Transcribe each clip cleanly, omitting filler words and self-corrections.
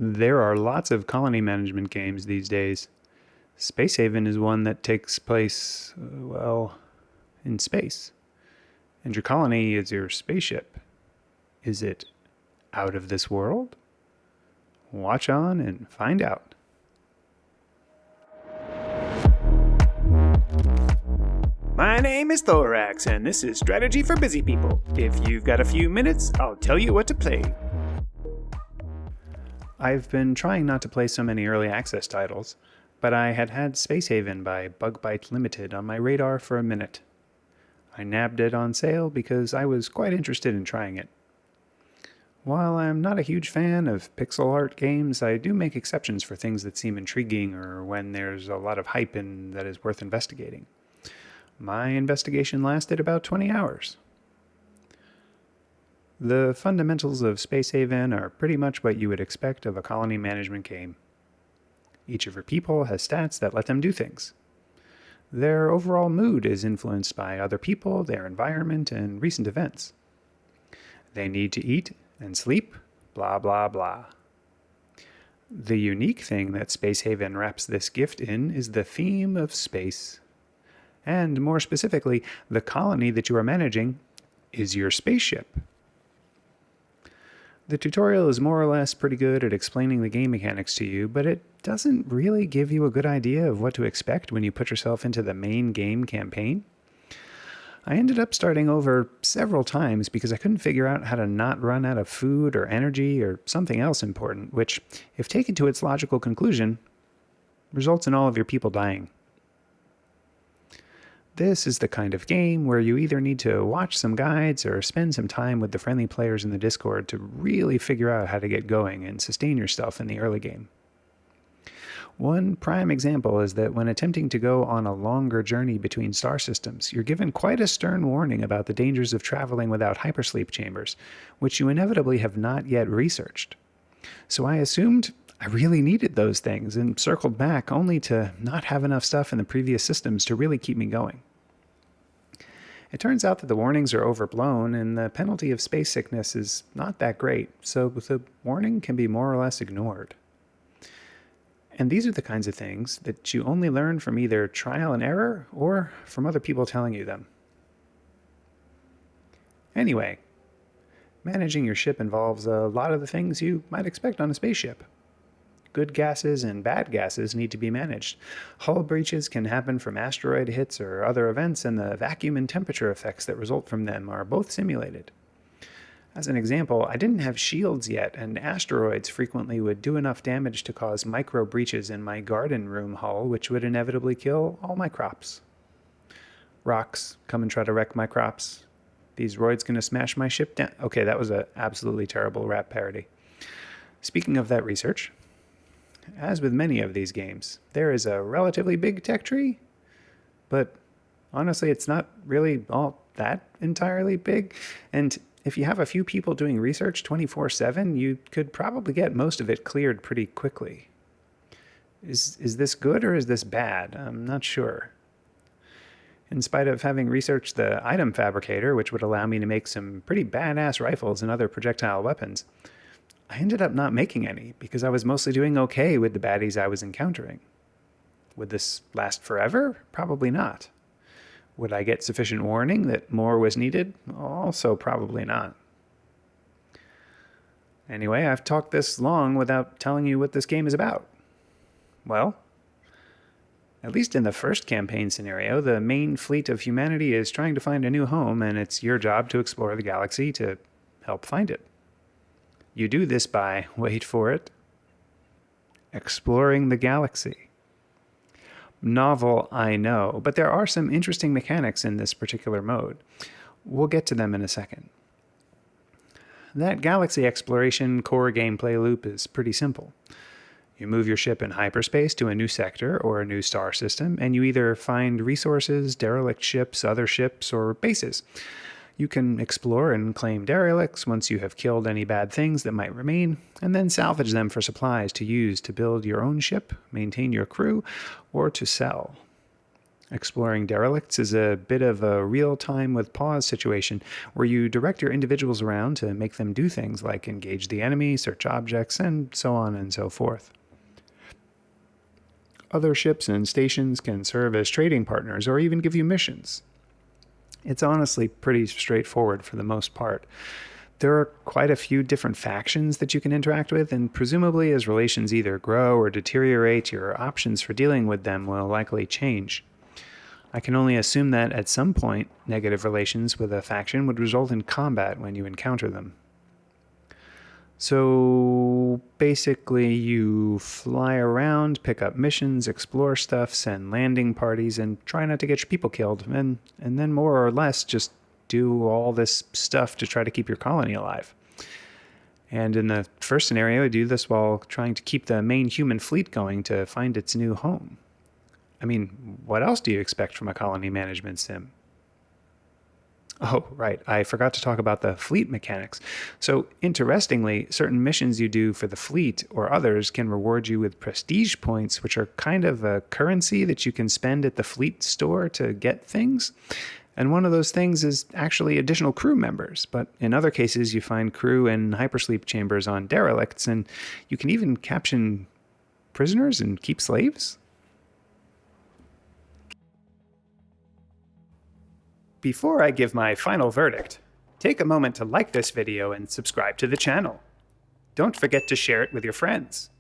There are lots of colony management games these days. Space Haven is one that takes place, in space. And your colony is your spaceship. Is it out of this world? Watch on and find out. My name is Thoraxe, and this is Strategy for Busy People. If you've got a few minutes, I'll tell you what to play. I've been trying not to play so many early access titles, but I had Space Haven by Bug Bite Limited on my radar for a minute. I nabbed it on sale because I was quite interested in trying it. While I'm not a huge fan of pixel art games, I do make exceptions for things that seem intriguing or when there's a lot of hype and that is worth investigating. My investigation lasted about 20 hours. The fundamentals of Space Haven are pretty much what you would expect of a colony management game. Each of your people has stats that let them do things. Their overall mood is influenced by other people, their environment, and recent events. They need to eat and sleep, blah blah blah. The unique thing that Space Haven wraps this gift in is the theme of space. And more specifically, the colony that you are managing is your spaceship. The tutorial is more or less pretty good at explaining the game mechanics to you, but it doesn't really give you a good idea of what to expect when you put yourself into the main game campaign. I ended up starting over several times because I couldn't figure out how to not run out of food or energy or something else important, which, if taken to its logical conclusion, results in all of your people dying. This is the kind of game where you either need to watch some guides or spend some time with the friendly players in the Discord to really figure out how to get going and sustain yourself in the early game. One prime example is that when attempting to go on a longer journey between star systems, you're given quite a stern warning about the dangers of traveling without hypersleep chambers, which you inevitably have not yet researched. So I assumed I really needed those things and circled back only to not have enough stuff in the previous systems to really keep me going. It turns out that the warnings are overblown and the penalty of space sickness is not that great, so the warning can be more or less ignored. And these are the kinds of things that you only learn from either trial and error or from other people telling you them. Anyway, managing your ship involves a lot of the things you might expect on a spaceship. Good gases and bad gases need to be managed. Hull breaches can happen from asteroid hits or other events, and the vacuum and temperature effects that result from them are both simulated. As an example, I didn't have shields yet, and asteroids frequently would do enough damage to cause micro breaches in my garden room hull, which would inevitably kill all my crops. Rocks come and try to wreck my crops. These roids gonna smash my ship down. Okay, that was an absolutely terrible rap parody. Speaking of that research, as with many of these games, there is a relatively big tech tree, but honestly, it's not really all that entirely big. And if you have a few people doing research 24/7, you could probably get most of it cleared pretty quickly. Is this good or is this bad? I'm not sure. In spite of having researched the item fabricator, which would allow me to make some pretty badass rifles and other projectile weapons, I ended up not making any because I was mostly doing okay with the baddies I was encountering. Would this last forever? Probably not. Would I get sufficient warning that more was needed? Also probably not. Anyway, I've talked this long without telling you what this game is about. Well, at least in the first campaign scenario, the main fleet of humanity is trying to find a new home, and it's your job to explore the galaxy to help find it. You do this by, wait for it, exploring the galaxy. Novel, I know, but there are some interesting mechanics in this particular mode. We'll get to them in a second. That galaxy exploration core gameplay loop is pretty simple. You move your ship in hyperspace to a new sector or a new star system, and you either find resources, derelict ships, other ships, or bases. You can explore and claim derelicts once you have killed any bad things that might remain, and then salvage them for supplies to use to build your own ship, maintain your crew, or to sell. Exploring derelicts is a bit of a real time with pause situation where you direct your individuals around to make them do things like engage the enemy, search objects, and so on and so forth. Other ships and stations can serve as trading partners or even give you missions. It's honestly pretty straightforward for the most part. There are quite a few different factions that you can interact with, and presumably as relations either grow or deteriorate, your options for dealing with them will likely change. I can only assume that at some point, negative relations with a faction would result in combat when you encounter them. So basically, you fly around, pick up missions, explore stuff, send landing parties, and try not to get your people killed, and then more or less just do all this stuff to try to keep your colony alive. And in the first scenario, I do this while trying to keep the main human fleet going to find its new home. I mean, what else do you expect from a colony management sim? Oh, right. I forgot to talk about the fleet mechanics. So, interestingly, certain missions you do for the fleet or others can reward you with prestige points, which are kind of a currency that you can spend at the fleet store to get things. And one of those things is actually additional crew members. But in other cases, you find crew in hypersleep chambers on derelicts, and you can even caption prisoners and keep slaves. Before I give my final verdict, take a moment to like this video and subscribe to the channel. Don't forget to share it with your friends.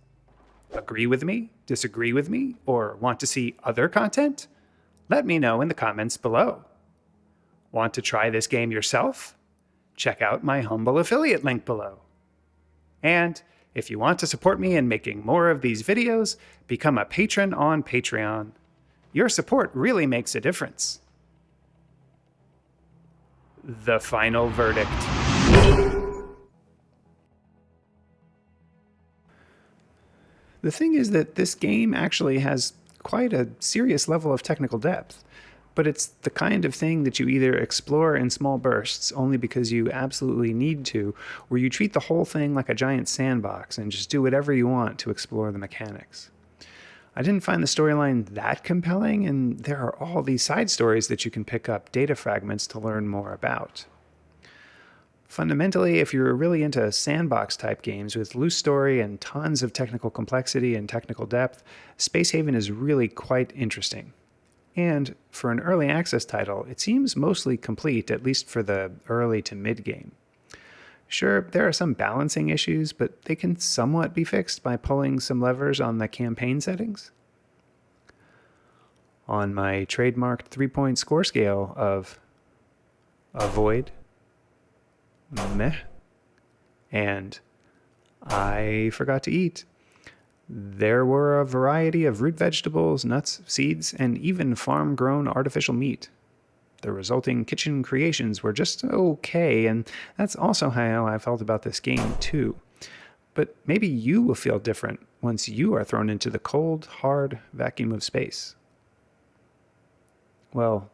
Agree with me, disagree with me, or want to see other content? Let me know in the comments below. Want to try this game yourself? Check out my humble affiliate link below. And if you want to support me in making more of these videos, become a patron on Patreon. Your support really makes a difference. The final verdict. The thing is that this game actually has quite a serious level of technical depth, but it's the kind of thing that you either explore in small bursts only because you absolutely need to, or you treat the whole thing like a giant sandbox and just do whatever you want to explore the mechanics. I didn't find the storyline that compelling, and there are all these side stories that you can pick up data fragments to learn more about. Fundamentally, if you're really into sandbox-type games with loose story and tons of technical complexity and technical depth, Space Haven is really quite interesting. And for an early access title, it seems mostly complete, at least for the early to mid-game. Sure, there are some balancing issues, but they can somewhat be fixed by pulling some levers on the campaign settings. On my trademarked 3-point score scale of avoid, meh, and I forgot to eat, there were a variety of root vegetables, nuts, seeds, and even farm-grown artificial meat. The resulting kitchen creations were just okay, and that's also how I felt about this game too. But maybe you will feel different once you are thrown into the cold, hard vacuum of space. Well,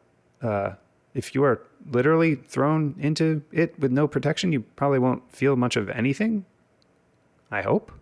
if you are literally thrown into it with no protection, you probably won't feel much of anything. I hope.